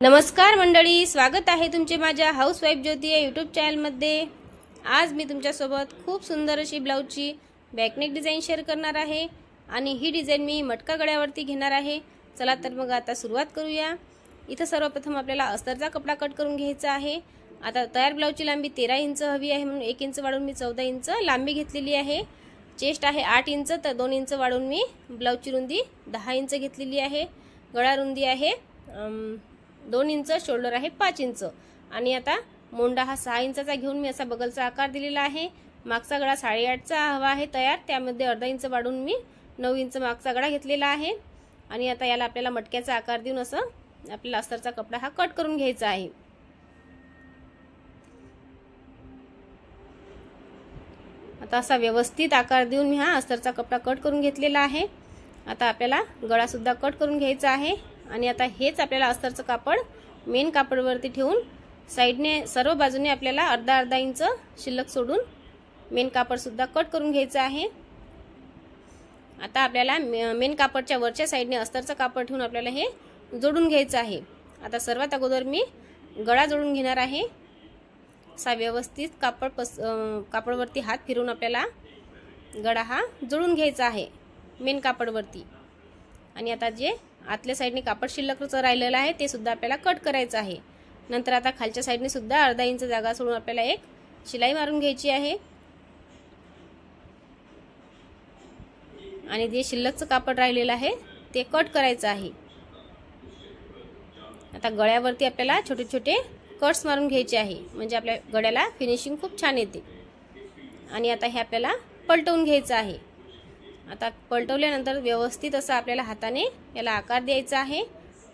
नमस्कार मंडळी, स्वागत आहे तुमचे माझ्या हाऊसवाईफ ज्योती या यूट्यूब चॅनलमध्ये। आज मी तुमच्यासोबत खूप सुंदर अशी ब्लाऊजची बॅकनेक डिझाइन शेअर करणार आहे आणि ही डिझाइन मी मटका गळ्यावरती घेणार आहे। चला तर मग आता सुरुवात करूया। इथं सर्वप्रथम आपल्याला अस्तरचा कपडा कट करून घ्यायचा आहे। आता तयार ब्लाऊजची लांबी 13 इंच हवी आहे म्हणून 1 इंच वाढवून मी 14 इंच लांबी घेतलेली आहे। चेस्ट आहे 8 इंच तर 2 इंच वाढवून मी ब्लाऊजची रुंदी 10 इंच घेतलेली आहे। गळा रुंदी आहे 2 इंच, शोल्डर आहे 5 इंच आणि आता मोंडा हा 6 इंचाचा घेऊन मी असा बगलचा आकार दिलेला आहे। मागचा गळा 8.5 चा हवा आहे तयार, त्यामध्ये अर्धा इंच वाढवून मी 9 इंच मागचा गळा घेतलेला आहे आणि आता याला आपल्याला मटक्याचा आकार देऊन असं आपल्याला अस्तरचा कपडा हा कट करून घ्यायचा आहे। आता असा व्यवस्थित आकार देऊन मी हा अस्तरचा कपडा कट करून घेतलेला आहे। आता आपल्याला गळा सुद्धा कट करून घ्यायचा आहे आणि आता हेच आपल्याला अस्तरचं कापड मेन कापडवरती ठेवून साइडने सर्व बाजूने आपल्याला अर्धा इंच शिल्लक सोडून मेन कापड सुद्धा कट करून घ्यायचं आहे। आता आपल्याला मेन कापडच्या वरच्या साइडने अस्तरचं कापड ठेवून आपल्याला हे जोडून घ्यायचं आहे। आता सर्वात अगोदर मी गळा जोडून घेणार आहे। असा व्यवस्थित कापडवरती हात फिरवून आपल्याला गळा हा जोडून घ्यायचा आहे मेन कापडवरती आणि आता जे आतल्या साइडने कापड शिल्लकच राहिलेलं आहे ते सुद्धा आपल्याला कट करायचं आहे। नंतर आता खालच्या साइडने सुद्धा अर्धा इंच जागा सोडून आपल्याला एक शिलाई मारून घ्यायची आहे आणि जे शिल्लकचं कापड राहिलेलं आहे ते कट करायचं आहे। आता गळ्यावरती आपल्याला छोटे छोटे कट्स मारून घ्यायचे आहे म्हणजे आपल्या गळ्याला फिनिशिंग खूप छान येते। आणि आता हे आपल्याला पलटवून घ्यायचं आहे। आता पलटवल्यानंतर व्यवस्थित असं आपल्याला हाताने याला आकार द्यायचा आहे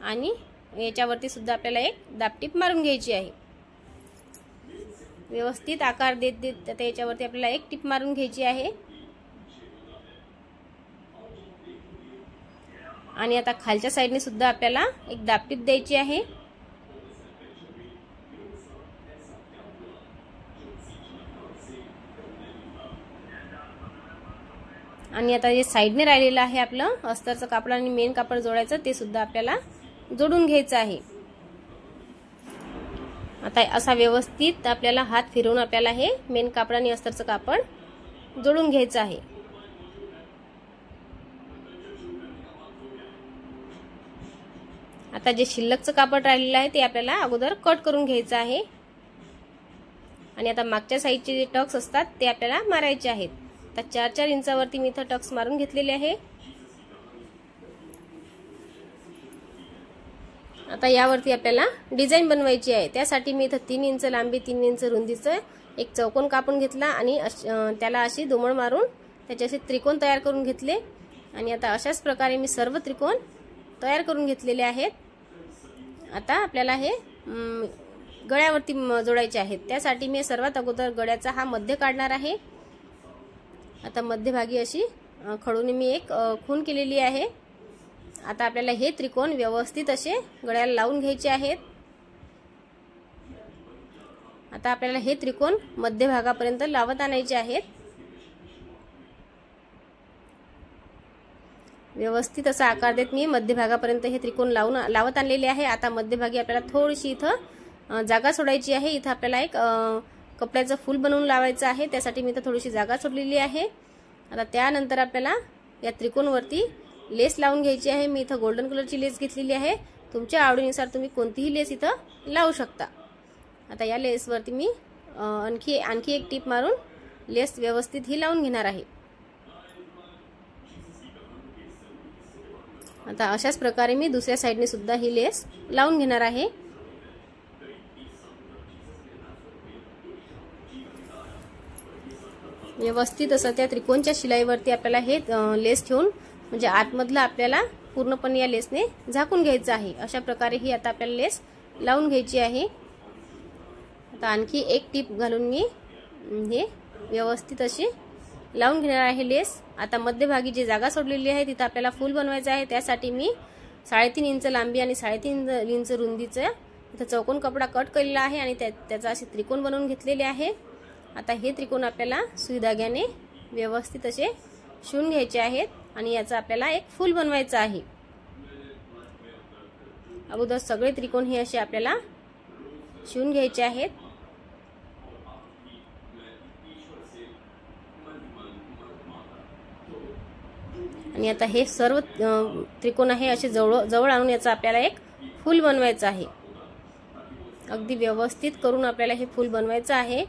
आणि याच्यावरती सुद्धा आपल्याला एक दाबटीप मारून घ्यायची आहे। व्यवस्थित आकार देत देत आता याच्यावरती आपल्याला एक टिप मारून घ्यायची आहे आणि आता खालच्या साइडने सुद्धा आपल्याला एक दाबटीप द्यायची आहे। आणि आता जे साइडने राहिलेलं आहे आपलं अस्तरचं कापड आणि मेन कापड जोडायचं ते सुद्धा आपल्याला जोडून घ्यायचं आहे। आता असा व्यवस्थित आपल्याला हात फिरवून आपल्याला हे मेन कापड आणि अस्तरचं कापड जोडून घ्यायचं आहे। आता जे शिल्लकचं कापड राहिलेलं आहे ते आपल्याला अगोदर कट करून घ्यायचं आहे आणि आता मागच्या साइडचे जे टक्स असतात ते आपल्याला मारायचे आहेत। आता 4 इंचावरती मी इथं टक्स मारून घेतलेले आहे। आता यावरती आपल्याला डिझाइन बनवायची आहे, त्यासाठी मी इथं 3 इंच लांबी 3 इंच रुंदीचं एक चौकोन कापून घेतला आणि त्याला अशी दुमळ मारून त्याचे असे त्रिकोण तयार करून घेतले आणि आता अशाच प्रकारे मी सर्व त्रिकोण तयार करून घेतलेले आहेत। आता आपल्याला हे गळ्यावरती जोडायचे आहेत, त्यासाठी मी सर्वात अगोदर गळ्याचा हा मध्य काढणार आहे। आता मध्यभागी अशी खडूने मी एक खून केलेली आहे। आता आपल्याला हे त्रिकोण व्यवस्थित असे गळ्याला लावून घ्यायचे आहेत। आता आपल्याला हे त्रिकोण मध्यभागापर्यंत लावत आणायचे आहेत। व्यवस्थित असा आकार देत मी मध्यभागापर्यंत हे त्रिकोण लावत आणलेले आहे। आता मध्यभागी आपल्याला थोडीशी इथं जागा सोडायची आहे। इथं आपल्याला एक कपड्याचं फूल बनवून लावायचं आहे, त्यासाठी मी इथं थोडीशी जागा सोडलेली आहे। आता त्यानंतर आपल्याला या त्रिकोणवरती लेस लावून घ्यायची आहे। मी इथं गोल्डन कलरची लेस घेतलेली आहे, तुमच्या आवडीनुसार तुम्ही कोणतीही लेस इथं लावू शकता। आता या लेसवरती मी आणखी एक टिप मारून लेस व्यवस्थित ही लावून घेणार आहे। आता अशाच प्रकारे मी दुसऱ्या साइडने सुद्धा ही लेस लावून घेणार आहे। व्यवस्थित असं त्या त्रिकोणच्या शिलाईवरती आपल्याला हे लेस ठेवून म्हणजे आतमधला आपल्याला पूर्णपणे या लेसने झाकून घ्यायचं आहे। अशा प्रकारे ही आता आपल्याला लेस लावून घ्यायची आहे। आता आणखी एक टिप घालून मी हे व्यवस्थित अशी लावून घेणार आहे लेस। आता मध्यभागी जी जागा सोडलेली आहे तिथं आपल्याला फूल बनवायचं आहे, त्यासाठी मी 3.5 इंच लांबी आणि 3.5 इंच रुंदीचं इथं चौकोन कपडा कट केलेला आहे आणि त्याचा असे त्रिकोण बनवून घेतलेले आहे। आता हे त्रिकोण आपल्याला सुई धाग्याने व्यवस्थित असे शिवून घ्यायचे आहेत आणि याचा आपल्याला एक फूल बनवायचं आहे। अगोदर सगळे त्रिकोण हे असे आपल्याला शिवून घ्यायचे आहेत। आणि आता हे सर्व त्रिकोण आहे असे जवळ आणून याचा आपल्याला एक फूल बनवायचं आहे। अगदी व्यवस्थित करून आपल्याला हे फूल बनवायचं आहे।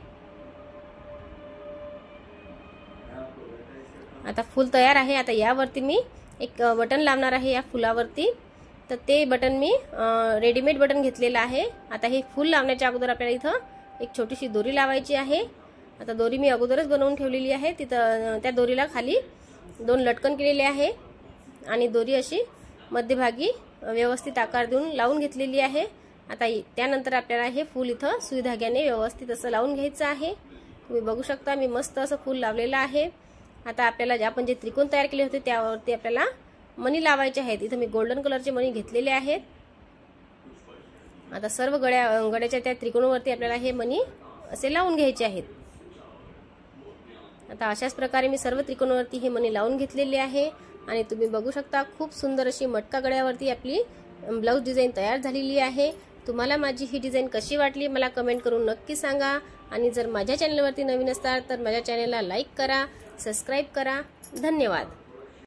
आता फूल तयार आहे। आता यावरती मी एक बटन लावणार आहे या फुलावरती। तर ते बटन मी रेडीमेड बटन घेतलेलं आहे। आता हे फूल लावण्याच्या अगोदर आपल्याला इथं एक छोटीशी दोरी लावायची आहे। आता दोरी मी अगोदरच बनवून ठेवलेली आहे। तिथं त्या दोरीला खाली 2 लटकन केलेले आहे आणि दोरी अशी मध्यभागी व्यवस्थित आकार देऊन लावून घेतलेली आहे। आता त्यानंतर आपल्याला हे फूल इथं सुई धाग्याने व्यवस्थित असं लावून घ्यायचं आहे। तुम्ही बघू शकता मी मस्त असं फूल लावलेलं आहे। आता आपल्याला आपण जे त्रिकोण तयार केले होते त्यावरती आपल्याला मणी लावायचे आहेत। इथं मी गोल्डन कलरचे मणी घेतलेले आहेत। आता सर्व गड्याच्या त्या त्रिकोणावरती आपल्याला हे मणी असे लावून घ्यायचे आहेत। आता अशाच प्रकारे मी सर्व त्रिकोणावरती हे मणी लावून घेतलेले आहे आणि तुम्ही बघू शकता खूप सुंदर अशी मटका गळ्यावरती आपली ब्लाउज डिझाइन तयार झालेली आहे। तुम्हाला माझी ही डिझाइन कशी वाटली मला कमेंट करून नक्की सांगा आणि जर माझ्या चॅनलवरती नवीन असाल तर माझ्या चॅनलला लाईक करा, सबस्क्राइब करा। धन्यवाद।